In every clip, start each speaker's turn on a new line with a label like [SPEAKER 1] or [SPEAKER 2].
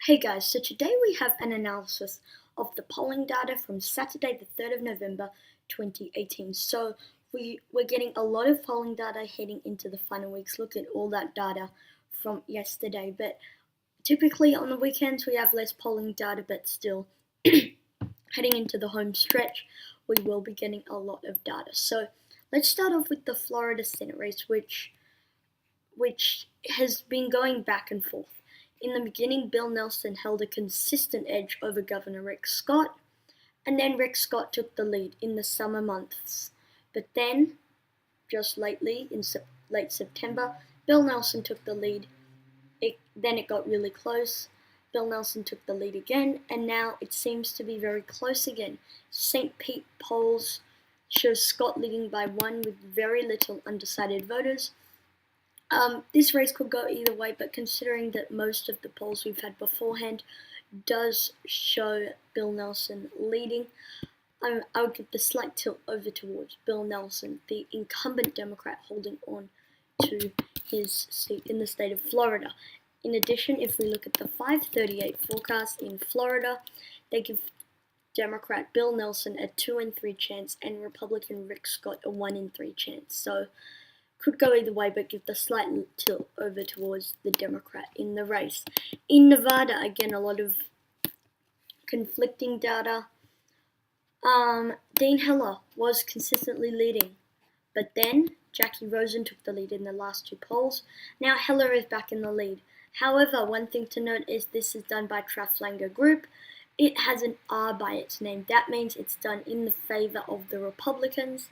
[SPEAKER 1] Hey guys, so today we have an analysis of the polling data from Saturday the 3rd of November 2018. So we're getting a lot of polling data heading into the final weeks. Look at all that data from yesterday, but typically on the weekends we have less polling data, but still heading into the home stretch we will be getting a lot of data. So let's start off with the Florida Senate race, which has been going back and forth. In the beginning, Bill Nelson held a consistent edge over Governor Rick Scott, and then Rick Scott took the lead in the summer months. But then, just lately, in late September, Bill Nelson took the lead. Then it got really close. Bill Nelson took the lead again, and now it seems to be very close again. St. Pete polls show Scott leading by one with very little undecided voters. This race could go either way, but considering that most of the polls we've had beforehand does show Bill Nelson leading, I would give the slight tilt over towards Bill Nelson, the incumbent Democrat holding on to his seat in the state of Florida. In addition, if we look at the 538 forecast in Florida, they give Democrat Bill Nelson a 2 in 3 chance and Republican Rick Scott a 1 in 3 chance. So could go either way, but give the slight tilt over towards the Democrat in the race. In Nevada, again, a lot of conflicting data. Dean Heller was consistently leading, but then Jackie Rosen took the lead in the last two polls. Now Heller is back in the lead. However, one thing to note is this is done by Trafalgar Group. It has an R by its name. That means it's done in the favor of the Republicans,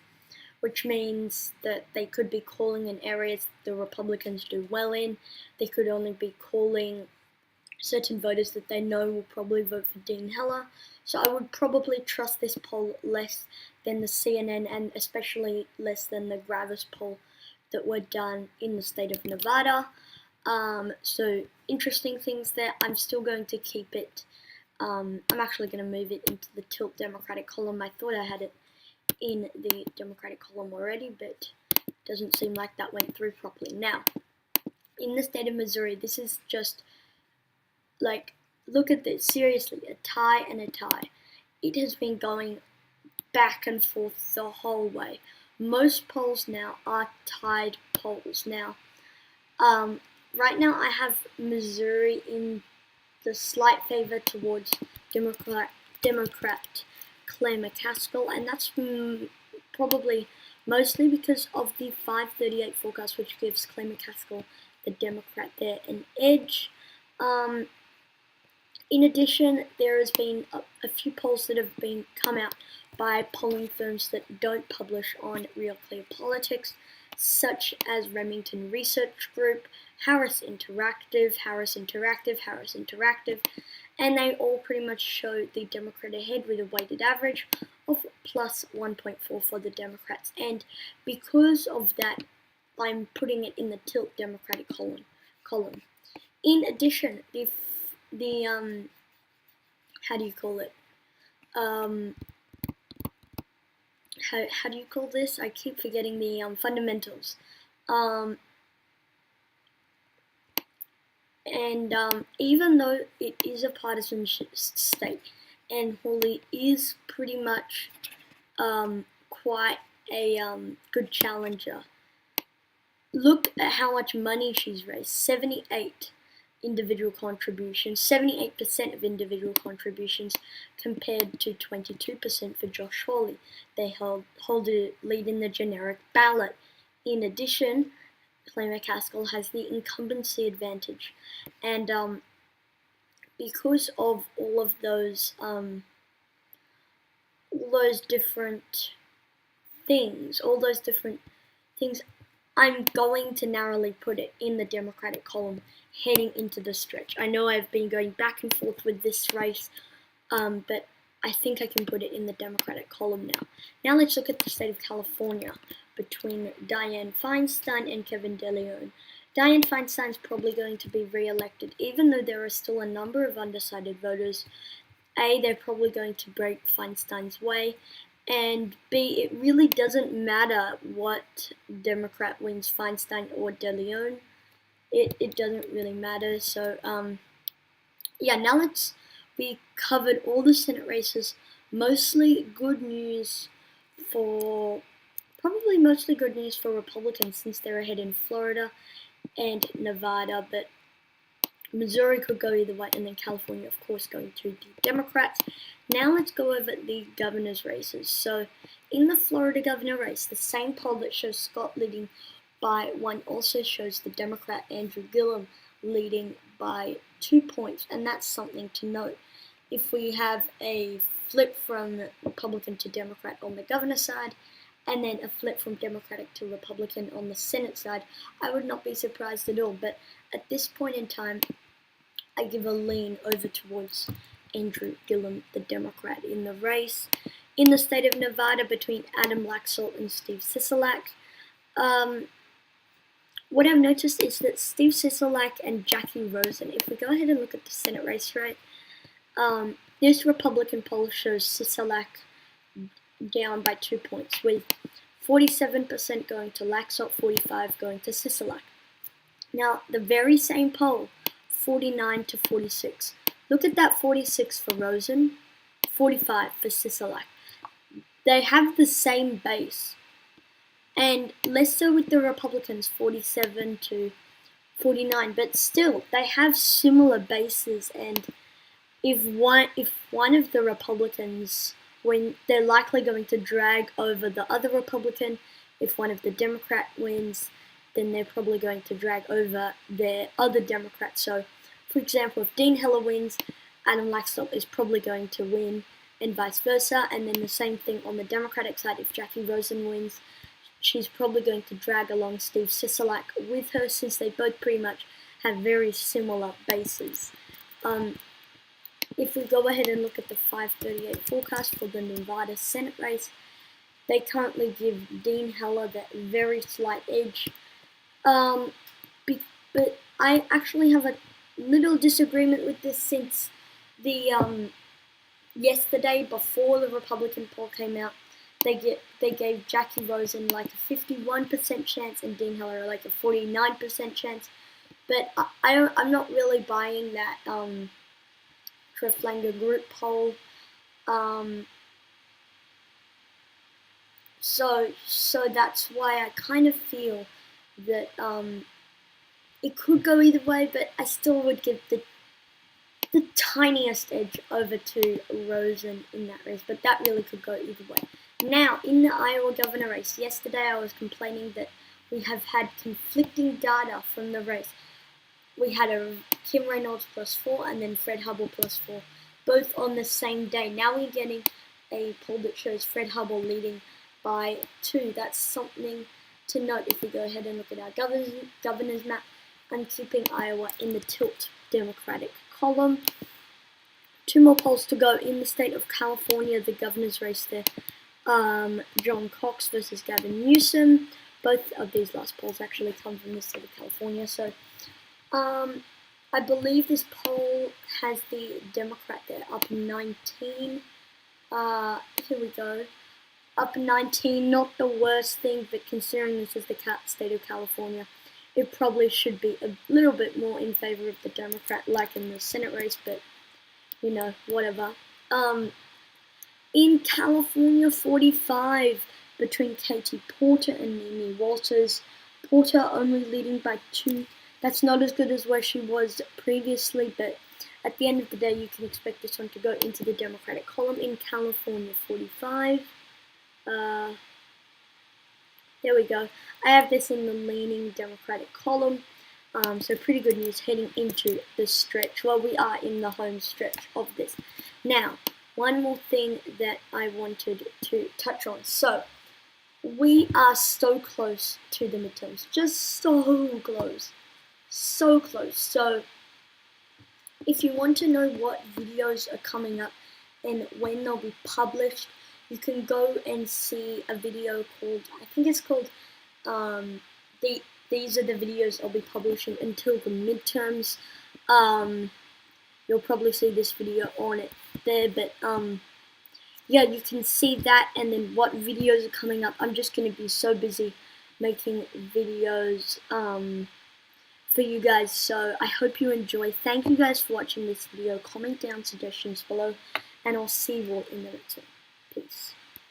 [SPEAKER 1] which means that they could be calling in areas the Republicans do well in. They could only be calling certain voters that they know will probably vote for Dean Heller. So I would probably trust this poll less than the CNN and especially less than the Gravis poll that were done in the state of Nevada. So interesting things there. I'm still going to keep it. I'm actually going to move it into the Tilt Democratic column. I thought I had it in the Democratic column already, but it doesn't seem like that went through properly. Now, in the state of Missouri, this is just like, look at this, seriously, a tie and a tie. It has been going back and forth the whole way. Most polls now are tied polls. Now, right now I have Missouri in the slight favor towards Democrat Claire McCaskill, and that's probably mostly because of the 538 forecast, which gives Claire McCaskill, the Democrat, there an edge. In addition, there has been a few polls that have come out by polling firms that don't publish on Real Clear Politics, such as Remington Research Group, Harris Interactive, and they all pretty much show the Democrat ahead with a weighted average of plus 1.4 for the Democrats. And because of that, I'm putting it in the Tilt Democratic column. In addition, the how do you call it? How do you call this? I keep forgetting the fundamentals. Even though it is a partisan state, and Hawley is pretty much quite a good challenger, look at how much money she's raised. 78% of individual contributions compared to 22% for Josh Hawley. They hold a lead in the generic ballot. In addition, Claire McCaskill has the incumbency advantage, and because of all of those different things, I'm going to narrowly put it in the Democratic column heading into the stretch. I know I've been going back and forth with this race, but I think I can put it in the Democratic column now. Now let's look at the state of California between Dianne Feinstein and Kevin DeLeon. Dianne Feinstein is probably going to be re-elected, even though there are still a number of undecided voters. A, they're probably going to break Feinstein's way, and B, it really doesn't matter what Democrat wins, Feinstein or DeLeon. It doesn't really matter. So yeah, now we covered all the Senate races. Mostly good news for mostly good news for Republicans since they're ahead in Florida and Nevada, but Missouri could go either way, and then California, of course, going to the Democrats. Now let's go over the governor's races. So in the Florida governor race, the same poll that shows Scott leading by 1 also shows the Democrat Andrew Gillum leading by 2 points, and that's something to note. If we have a flip from Republican to Democrat on the governor side, and then a flip from Democratic to Republican on the Senate side, I would not be surprised at all. But at this point in time, I give a lean over towards Andrew Gillum, the Democrat, in the race. In the state of Nevada, between Adam Laxalt and Steve Sisolak, what I've noticed is that Steve Sisolak and Jackie Rosen, if we go ahead and look at the Senate race, right, this Republican poll shows Sisolak down by 2 points, with 47% going to Laxalt, 45% going to Sisolak. Now, the very same poll, 49 to 46. Look at that 46 for Rosen, 45 for Sisolak. They have the same base, and less so with the Republicans, 47 to 49. But still, they have similar bases, and if one of the Republicans, when they're likely going to drag over the other Republican, if one of the Democrat wins, then they're probably going to drag over their other Democrat. So, for example, if Dean Heller wins, Adam Laxalt is probably going to win, and vice versa. And then the same thing on the Democratic side. If Jackie Rosen wins, she's probably going to drag along Steve Sisolak with her, since they both pretty much have very similar bases. If we go ahead and look at the 538 forecast for the Nevada Senate race, they currently give Dean Heller that very slight edge. But I actually have a little disagreement with this, since the yesterday, before the Republican poll came out, they gave Jackie Rosen like a 51% chance and Dean Heller like a 49% chance. But I'm not really buying that Treflanger group poll. So that's why I kind of feel that it could go either way, but I still would give the tiniest edge over to Rosen in that race, but that really could go either way. Now, in the Iowa governor race, yesterday I was complaining that we have had conflicting data from the race. We had a Kim Reynolds +4 and then Fred Hubbell +4, both on the same day. Now we're getting a poll that shows Fred Hubbell leading by 2. That's something to note. If we go ahead and look at our governor's map, I'm keeping Iowa in the tilt Democratic column. 2 more polls to go in the state of California, the governor's race there. John Cox versus Gavin Newsom. Both of these last polls actually come from the state of California. So I believe this poll has the Democrat there up 19. Here we go. Up 19, not the worst thing, but considering this is the state of California, it probably should be a little bit more in favor of the Democrat, like in the Senate race, but, you know, whatever. In California, 45 between Katie Porter and Mimi Walters. Porter only leading by 2. That's not as good as where she was previously, but at the end of the day, you can expect this one to go into the Democratic column. In California, 45. There we go. I have this in the leaning Democratic column. So pretty good news heading into the stretch. Well, we are in the home stretch of this. Now, one more thing that I wanted to touch on. So, we are so close to the midterms. Just so close. So close. So, if you want to know what videos are coming up and when they'll be published, you can go and see a video called, I think it's called, these are the videos I'll be publishing until the midterms. You'll probably see this video on it there, but yeah, you can see that, and then what videos are coming up. I'm just going to be so busy making videos for you guys, so I hope you enjoy. Thank you guys for watching this video. Comment down suggestions below, and I'll see you all in the next one. Peace.